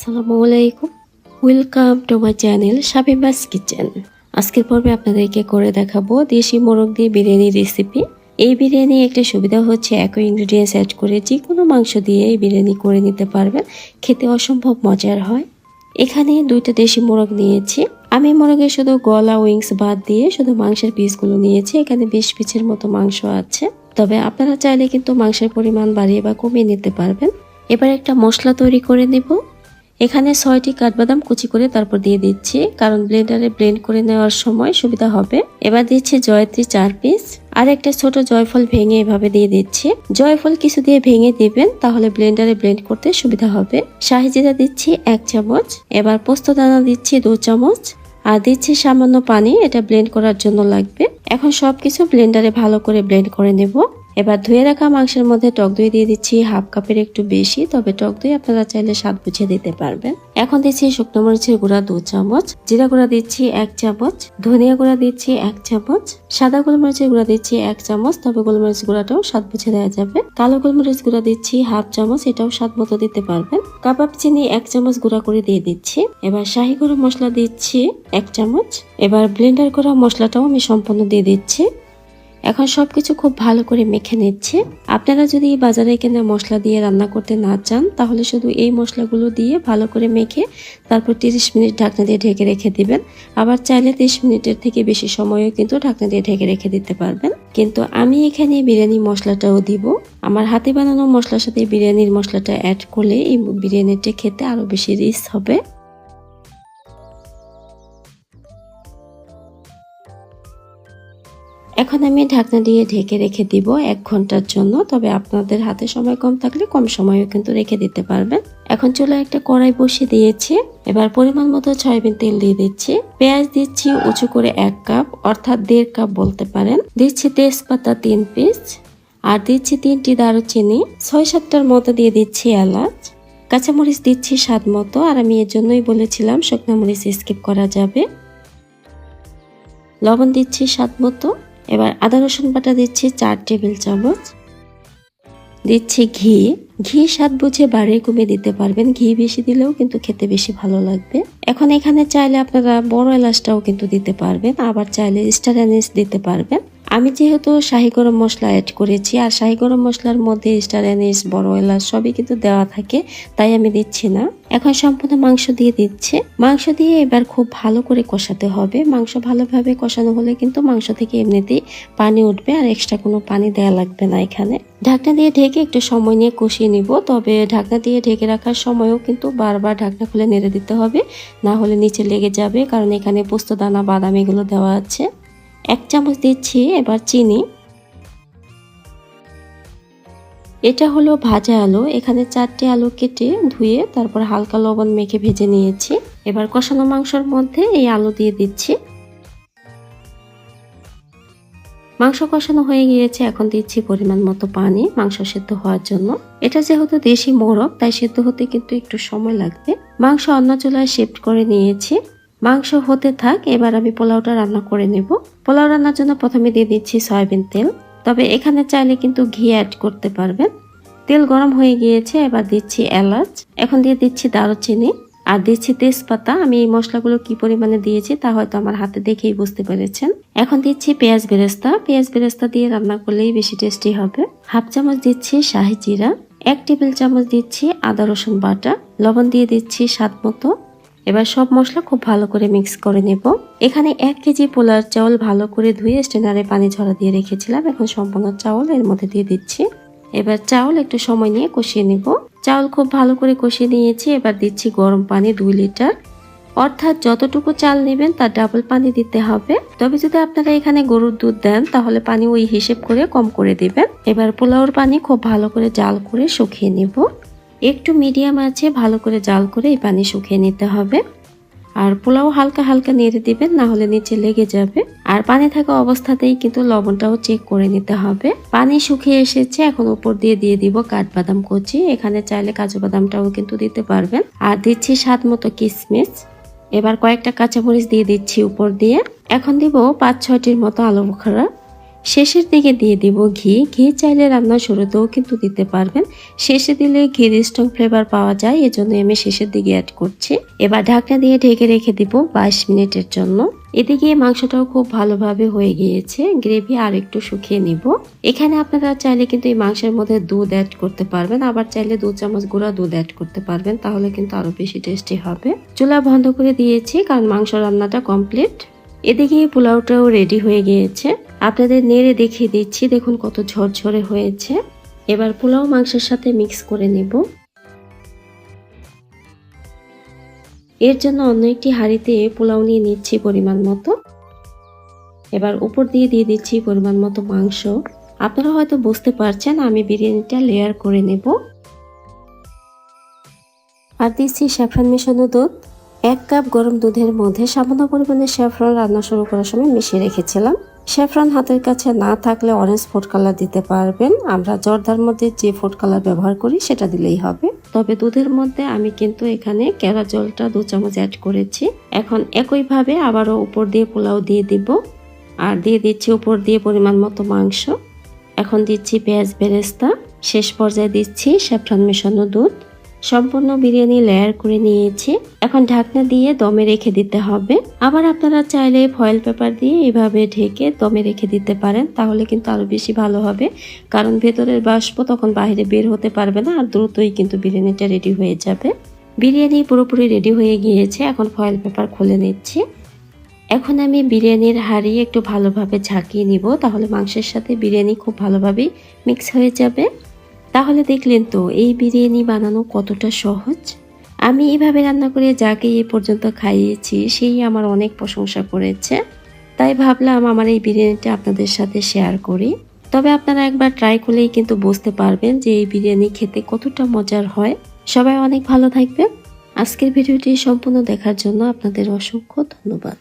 আসসালামু আলাইকুম, welcome to my channel Shabimas kitchen. আজকের পর্বে আপনাদেরকে করে দেখাবো দেশি মোরগ দিয়ে বিরিয়ানি রেসিপি। এই বিরিয়ানি একটা সুবিধা হচ্ছে একই ইনগ্রিডিয়েন্টস অ্যাড করে যে কোনো মাংস দিয়ে এই বিরিয়ানি করে নিতে পারবেন, খেতে অসম্ভব মজার হয়। এখানে 2টা দেশি মোরগ নিয়েছি। আমি মোরগের শুধু গলা উইংস বাদ দিয়ে শুধু মাংসের পিসগুলো নিয়েছি। এখানে 20 পিসের মতো মাংস আছে, তবে আপনারা চাইলে কিন্তু মাংসের পরিমাণ বাড়িয়ে বা কমিয়ে নিতে পারবেন। এবার একটা মশলা তৈরি করে নেব। এখানে 6টি কাঠবাদাম কুচি করে তারপর দিয়ে দিচ্ছি, কারণ ব্লেন্ডারে ব্লেন্ড করে নেওয়ার সময় সুবিধা হবে। এবার দিচ্ছি জয়ত্রী 4 পিস আর একটা ছোট জয়ফল ভেঙে এভাবে দিয়ে দিচ্ছি। জয়ফল কিছু দিয়ে ভেঙে দিবেন, তাহলে ব্লেন্ডারে ব্লেন্ড করতে সুবিধা হবে। শাহি জিরা দিচ্ছি 1 চামচ। এবার পোস্ত দানা দিচ্ছি 2 চামচ আর দিচ্ছি সামান্য পানি, এটা ব্লেন্ড করার জন্য লাগবে। এখন সবকিছু ব্লেন্ডারে ভালো করে ব্লেন্ড করে নেব। এবার ধুয়ে রাখা মাংসের মধ্যে টক দই দিয়ে দিচ্ছি হাফ কাপের একটু বেশি, তবে টক দই আপনারা চাইলে স্বাদ বুঝে দিতে পারবেন। এখন দিচ্ছি শুকনো মরিচের গুঁড়া 2 চামচ, জিরা গুঁড়া দিচ্ছি 1 চামচ, ধনিয়া গুঁড়া দিচ্ছি 1 চামচ, সাদা গোলমরিচের গুঁড়া দিচ্ছি 1 চামচ, তবে গোলমরিচ গুঁড়াটাও স্বাদ বুঝে দেওয়া যাবে। কালো গোলমরিচ গুঁড়া দিচ্ছি হাফ চামচ, এটাও স্বাদ মতো দিতে পারবেন। কাবাব চিনি 1 চামচ গুঁড়া করে দিয়ে দিচ্ছি। এবার শাহি গরম মশলা দিচ্ছি 1 চামচ। এবার ব্লেন্ডার করা মশলাটাও আমি সম্পূর্ণ দিয়ে দিচ্ছি। এখন সবকিছু খুব ভালো করে মেখে নিচ্ছে। আপনারা যদি বাজারে কেনা মশলা দিয়ে রান্না করতে না চান, তাহলে শুধু এই মশলাগুলো দিয়ে ভালো করে মেখে তারপর 30 মিনিট ঢাকনা দিয়ে ঢেকে রেখে দিবেন। আবার চাইলে 30 মিনিটের থেকে বেশি সময়ও কিন্তু ঢাকনা দিয়ে ঢেকে রেখে দিতে পারবেন। কিন্তু আমি এখানে বিরিয়ানি মশলাটাও দিব। আমার হাতে বানানো মশলার সাথে বিরিয়ানির মশলাটা অ্যাড করলে এই বিরিয়ানিটা খেতে আরো বেশি রিচ হবে। এখন আমি ঢাকনা দিয়ে ঢেকে রেখে দিব 1 ঘন্টার জন্য, তবে আপনাদের হাতে সময় কম থাকলে কম সময়ও কিন্তু রেখে দিতে পারবেন। এখন চুলায় একটা কড়াই বসিয়ে দিয়েছি। এবার পরিমাণ মতো সয়াবিন তেল দিয়ে দিচ্ছি। পেঁয়াজ দিচ্ছি উঁচু করে 1 কাপ, অর্থাৎ 1.5 কাপ বলতে পারেন। দিচ্ছি তেজপাতা 3 পিস আর দিচ্ছি 3টি দারুচিনি, 6-7টার মতো দিয়ে দিচ্ছি এলাচ। কাঁচামরিচ দিচ্ছি স্বাদ মতো, আর আমি এর জন্যই বলেছিলাম শুকনো মরিচ স্কিপ করা যাবে। লবণ দিচ্ছি স্বাদ মতো। এবার আদা রসুন বাটা দিচ্ছি 4 টেবিল চামচ। দিচ্ছি ঘি স্বাদ বুঝে বাড়িয়ে কমিয়ে দিতে পারবেন। ঘি বেশি দিলেও কিন্তু খেতে বেশি ভালো লাগবে। এখন এখানে চাইলে আপনারা বড় এলাচটাও কিন্তু দিতে পারবেন, আবার চাইলে স্টার অ্যানিস দিতে পারবেন। আমি যেহেতু শাহি গরম মশলা অ্যাড করেছি, আর শাহি গরম মশলার মধ্যে স্টার অ্যানিস, বড় এলাচ সবই কিন্তু দেওয়া থাকে, তাই আমি দিচ্ছি না। এখন সম্পূর্ণ মাংস দিয়ে দিচ্ছে। মাংস দিয়ে এবার খুব ভালো করে কষাতে হবে। মাংস ভালোভাবে কষানো হলে কিন্তু মাংস থেকে এমনিতেই পানি উঠবে, আর এক্সট্রা কোনো পানি দেওয়া লাগবে না। এখানে ঢাকনা দিয়ে ঢেকে একটু সময় নিয়ে কষিয়ে নিব, তবে ঢাকনা দিয়ে ঢেকে রাখার সময়ও কিন্তু বারবার ঢাকনা খুলে নেড়ে দিতে হবে, না হলে নিচে লেগে যাবে, কারণ এখানে পোস্ত দানা, বাদাম এগুলো দেওয়া আছে। 1 চামচ দিচ্ছি এবার চিনি। এটা হলো ভাজা আলু। এখানে 4টি আলু কেটে ধুয়ে তারপর হালকা লবণ মেখে ভেজে নিয়েছি। এবার কষানো মাংসের মধ্যে এই আলু দিয়ে দিচ্ছি। মাংস কষানো হয়ে গিয়েছে, এখন দিচ্ছি পরিমাণ মতো পানি মাংস সেদ্ধ হওয়ার জন্য। এটা যেহেতু দেশি মোরগ, তাই সেদ্ধ হতে কিন্তু একটু সময় লাগবে। মাংস অন্য চুলায় শিফট করে নিয়েছি। মাংস হতে থাক, এবার আমি পোলাওটা রান্না করে নেব। পোলাও রান্নার জন্য প্রথমে দিয়ে দিচ্ছি সয়াবিন তেল, তবে এখানে চাইলে কিন্তু ঘি অ্যাড করতে পারবেন। তেল গরম হয়ে গিয়েছে, এবার দিচ্ছি এলাচ, এখন দিয়ে দিচ্ছি দারুচিনি আর দিচ্ছি তেজপাতা। আমি এই মশলাগুলো কি পরিমাণে দিয়েছি তা হয়তো আমার হাতে দেখেই বুঝতে পেরেছেন। এখন দিচ্ছি পেঁয়াজ বেরেস্তা। পেঁয়াজ বেরেস্তা দিয়ে রান্না করলেই বেশি টেস্টি হবে। হাফ চামচ দিচ্ছি শাহি জিরা, 1 টেবিল চামচ দিচ্ছি আদা রসুন বাটা, লবণ দিয়ে দিচ্ছি স্বাদ মতো। এবার সব মশলা খুব ভালো করে মিক্স করে নেব। এখানে 1 কেজি পোলার চাউল ভালো করে ধুয়ে স্ট্রেনারে পানি ঝরা দিয়ে রেখেছিলাম। এখন সম্পূর্ণ চাউল এর মধ্যে দিয়ে দিচ্ছি। এবার চাউল একটু সময় নিয়ে কষিয়ে নেব। চাউল খুব ভালো করে কষিয়ে নিয়েছি। এবার দিচ্ছি গরম পানি 2 লিটার, অর্থাৎ যতটুকু চাল নেবেন তার ডাবল পানি দিতে হবে। তবে যদি আপনারা এখানে গরুর দুধ দেন, তাহলে পানি ওই হিসেব করে কম করে দিবেন। এবার পোলাওর পানি খুব ভালো করে জাল করে শুকিয়ে নেব। একটু মিডিয়াম আছে ভালো করে জাল করে এই পানি শুকিয়ে নিতে হবে। আর পোলাও হালকা হালকা নেড়ে দিবেন, না হলে নিচে লেগে যাবে। আর পানি থাকা অবস্থাতেই কিন্তু লবণটাও চেক করে নিতে হবে। পানি শুকিয়ে এসেছে, এখন উপর দিয়ে দিব কাঠবাদাম কুচি। এখানে চাইলে কাজু বাদামটাও কিন্তু দিতে পারবেন। আর দিচ্ছি স্বাদ মতো কিশমিশ। এবার কয়েকটা কাঁচামরিচ দিয়ে দিচ্ছি উপর দিয়ে। এখন দিব 5-6টির মতো আলু বোখারা। শেষের দিকে দিয়ে দিব ঘি। ঘি চাইলে রান্নার শুরুতেও কিন্তু দিতে পারবেন, শেষে দিলে ঘির স্ট্রং ফ্লেভার পাওয়া যায়, এজন্য আমি শেষের দিকে অ্যাড করছি। এবার ঢাকনা দিয়ে ঢেকে রেখে দিব 22 মিনিটের জন্য। এদিকে মাংসটাও খুব ভালোভাবে হয়ে গিয়েছে, গ্রেভি আর একটু শুকিয়ে নিব। এখানে আপনারা চাইলে কিন্তু এই মাংসের মধ্যে দুধ অ্যাড করতে পারবেন, আবার চাইলে 2 চামচ গুঁড়া দুধ অ্যাড করতে পারবেন, তাহলে কিন্তু আরো বেশি টেস্টি হবে। চুলা বন্ধ করে দিয়েছি কারণ মাংস রান্নাটা কমপ্লিট। এদিকে পোলাওটাও রেডি হয়ে গিয়েছে, আপনাদের নেড়ে দেখিয়ে দিচ্ছি, দেখুন কত ঝরঝরে হয়েছে। এবার পোলাও মাংসের সাথে মিক্স করে নেব। এর জন্য অন্য একটি হাঁড়িতে পোলাও নিয়ে নিচ্ছি পরিমাণ মতো। এবার উপর দিয়ে দিয়ে দিচ্ছি পরিমাণ মতো মাংস। আপনারা হয়তো বুঝতে পারছেন আমি বিরিয়ানিটা লেয়ার করে নেব। আর দিচ্ছি স্যাফরন মেশানো দুধ। 1 কাপ গরম দুধের মধ্যে সামান্য পরিমাণে স্যাফরন রান্না শুরু করার সময় মিশিয়ে রেখেছিলাম। স্যাফরন হাতের কাছে না থাকলে অরেঞ্জ ফুড কালার দিতে পারবেন, আমরা জর্দার মধ্যে যে ফুড কালার ব্যবহার করি সেটা দিলেই হবে। তবে দুধের মধ্যে আমি কিন্তু এখানে কেওড়া জলটা 2 চামচ অ্যাড করেছি। এখন একইভাবে আবারও উপর দিয়ে পোলাও দিয়ে দিব, আর দিয়ে দিচ্ছি উপর দিয়ে পরিমাণ মতো মাংস। এখন দিচ্ছি পেঁয়াজ বেরেস্তা, শেষ পর্যায়ে দিচ্ছি স্যাফরন মেশানো দুধ। সম্পূর্ণ বিরিয়ানি লেয়ার করে নিয়েছি, এখন ঢাকনা দিয়ে দমে রেখে দিতে হবে। আবার আপনারা চাইলে ফয়েল পেপার দিয়ে এভাবে ঢেকে দমে রেখে দিতে পারেন, তাহলে কিন্তু আরো বেশি ভালো হবে, কারণ ভেতরের বাষ্প তখন বাইরে বের হতে পারবে না, আর দ্রুতই কিন্তু বিরিয়ানিটা রেডি হয়ে যাবে। বিরিয়ানি পুরোপুরি রেডি হয়ে গিয়েছে, এখন ফয়েল পেপার খুলে নিচ্ছি। এখন আমি বিরিয়ানির হাঁড়ি একটু ভালোভাবে ঝাঁকিয়ে নিব, তাহলে মাংসের সাথে বিরিয়ানি খুব ভালোভাবে মিক্স হয়ে যাবে। তাহলে দেখলেন তো এই বিরিয়ানি বানানো কতটা সহজ। আমি এইভাবে রান্না করে যাকে এ পর্যন্ত খাইয়েছি সেই আমার অনেক প্রশংসা করেছে, তাই ভাবলাম আমার এই বিরিয়ানিটা আপনাদের সাথে শেয়ার করি। তবে আপনারা একবার ট্রাই করলেই কিন্তু বুঝতে পারবেন যে এই বিরিয়ানি খেতে কতটা মজার হয়। সবাই অনেক ভালো থাকবেন। আজকের ভিডিওটি সম্পূর্ণ দেখার জন্য আপনাদের অসংখ্য ধন্যবাদ।